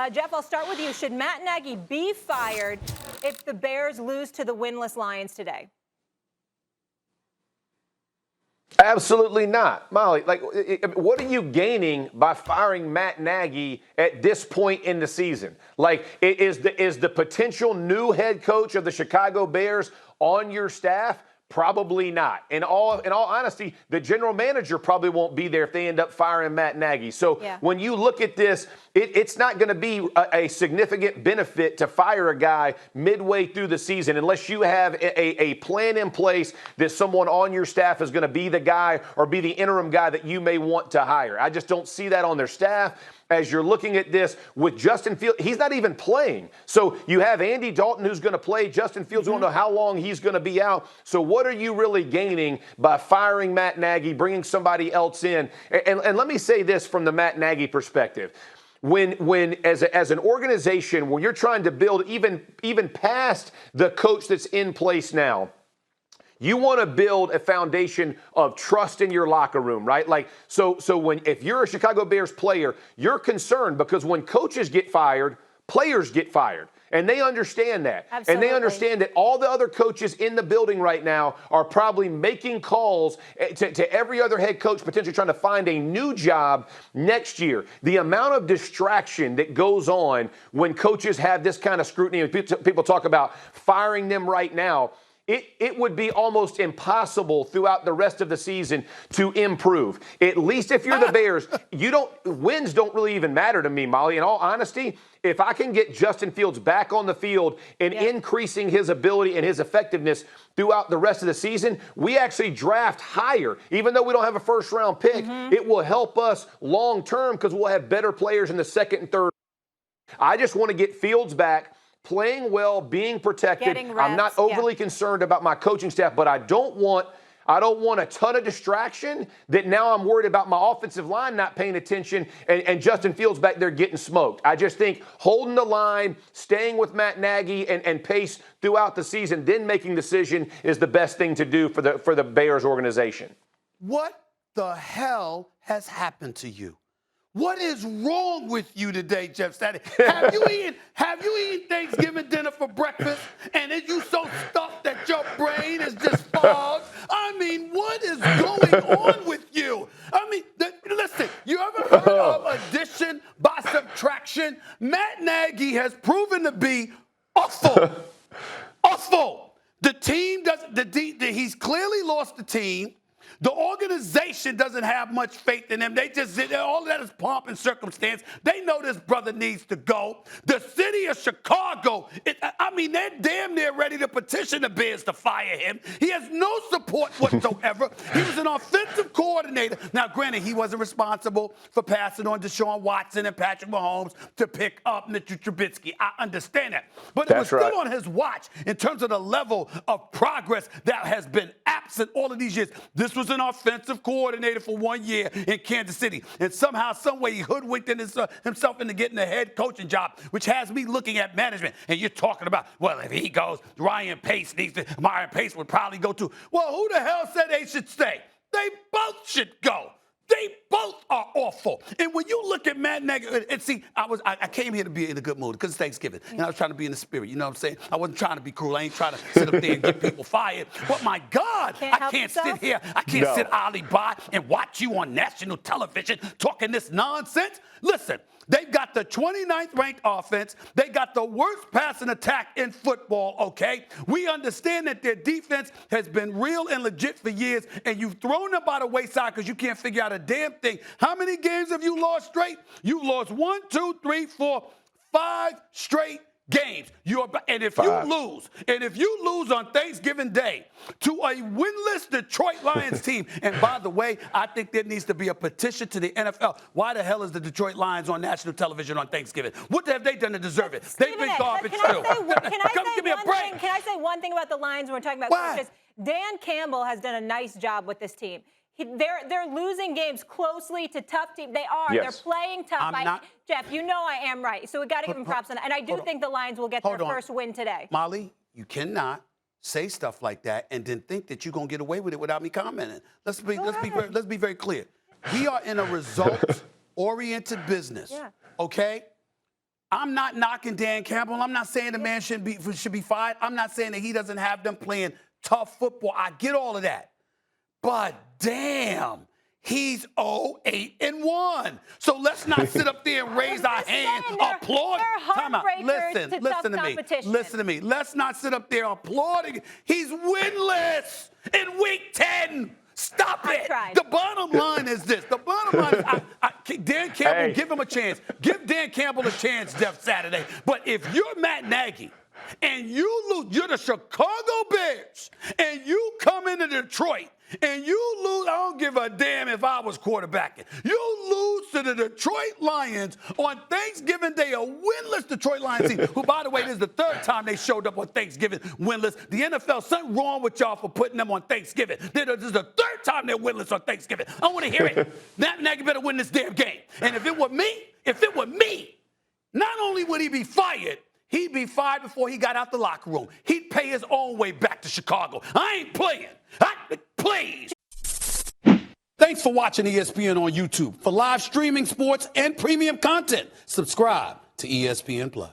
Jeff, I'll start with you. Should Matt Nagy be fired if the Bears lose to the winless Lions today? Absolutely not. Molly, what are you gaining by firing Matt Nagy at this point in the season? Is the potential new head coach of the Chicago Bears on your staff? Probably not. In all honesty, the general manager probably won't be there if they end up firing Matt Nagy. So when you look at this, it's not going to be a significant benefit to fire a guy midway through the season unless you have a plan in place that someone on your staff is going to be the guy or be the interim guy that you may want to hire. I just don't see that on their staff. As you're looking at this with Justin Fields, he's not even playing. So you have Andy Dalton who's going to play. Justin Fields, we don't know how long he's going to be out. So what are you really gaining by firing Matt Nagy, bringing somebody else in? And let me say this from the Matt Nagy perspective. When as an organization, when you're trying to build even past the coach that's in place now, you want to build a foundation of trust in your locker room, right? So if you're a Chicago Bears player, you're concerned because when coaches get fired, players get fired. And they understand that. Absolutely. And they understand that all the other coaches in the building right now are probably making calls to every other head coach potentially trying to find a new job next year. The amount of distraction that goes on when coaches have this kind of scrutiny, and people talk about firing them right now, it would be almost impossible throughout the rest of the season to improve. At least if you're the Bears, wins don't really even matter to me, Molly. In all honesty, if I can get Justin Fields back on the field and increasing his ability and his effectiveness throughout the rest of the season, we actually draft higher. Even though we don't have a first-round pick, it will help us long-term because we'll have better players in the second and third. I just want to get Fields back, playing well, being protected. I'm not overly concerned about my coaching staff, but I don't want a ton of distraction that now I'm worried about my offensive line not paying attention and Justin Fields back there getting smoked. I just think holding the line, staying with Matt Nagy and pace throughout the season, then making decision is the best thing to do for the Bears organization. What the hell has happened to you? What is wrong with you today, Jeff Saturday? Have you eaten Thanksgiving dinner for breakfast and are you so stuffed that your brain is just fogged? I mean, what is going on with you? I mean, listen, you ever heard of addition by subtraction? Matt Nagy has proven to be awful. Awful. The team he's clearly lost the team. The organization doesn't have much faith in him. All of that is pomp and circumstance. They know this brother needs to go. The city of Chicago, they're damn near ready to petition the Bears to fire him. He has no support whatsoever. He was an offensive coordinator. Now, granted, he wasn't responsible for passing on Deshaun Watson and Patrick Mahomes to pick up Mitchell Trubisky. I understand that. But it was still on his watch in terms of the level of progress that has been absent all of these years. This was an offensive coordinator for 1 year in Kansas City. And somehow, some way, he hoodwinked himself into getting a head coaching job, which has me looking at management. And you're talking about, well, if he goes, Ryan Pace would probably go too. Well, who the hell said they should stay? They both should go. They both are awful. And when you look at Matt Nagy, and see, I came here to be in a good mood because it's Thanksgiving. And I was trying to be in the spirit. You know what I'm saying? I wasn't trying to be cruel. I ain't trying to sit up there and get people fired. But my God, I can't sit here. I can't sit idly by and watch you on national television talking this nonsense. Listen, they've got the 29th ranked offense. They got the worst passing attack in football, okay? We understand that their defense has been real and legit for years, and you've thrown them by the wayside because you can't figure out a damn thing. How many games have you lost straight? You lost 1, 2, 3, 4, 5 straight games. And if you lose on Thanksgiving Day to a winless Detroit Lions team, and by the way, I think there needs to be a petition to the NFL. Why the hell is the Detroit Lions on national television on Thanksgiving? What have they done to deserve it? They've been garbage too. Can I say one thing about the Lions when we're talking about coaches? Dan Campbell has done a nice job with this team. They're losing games closely to tough teams. They are. Yes. They're playing tough. Jeff, you know I am right. So we got to give them props on that. And I do think the Lions will get their first win today. Molly, you cannot say stuff like that and then think that you're going to get away with it without me commenting. Let's be very clear. We are in a results-oriented business. Yeah. Okay? I'm not knocking Dan Campbell. I'm not saying the man should be fired. I'm not saying that he doesn't have them playing tough football. I get all of that. But damn, he's 0-8-1. So let's not sit up there and raise our hands, applaud. Time out. Listen to me. Let's not sit up there applauding. He's winless in week 10. Stop it. The bottom line is this. The bottom line is Dan Campbell, give him a chance. Give Dan Campbell a chance, Jeff Saturday. But if you're Matt Nagy and you lose, you're the Chicago Bears, and you come into Detroit and you lose, I don't give a damn if I was quarterbacking. You lose to the Detroit Lions on Thanksgiving Day, a winless Detroit Lions team, who, by the way, this is the third time they showed up on Thanksgiving winless. The NFL, something wrong with y'all for putting them on Thanksgiving. This is the third time they're winless on Thanksgiving. I want to hear it. Matt Nagy better win this damn game. And if it were me, not only would he be fired, he'd be fired before he got out the locker room. He'd pay his own way back to Chicago. I ain't playing. Please. Thanks for watching ESPN on YouTube. For live streaming, sports, and premium content, subscribe to ESPN+.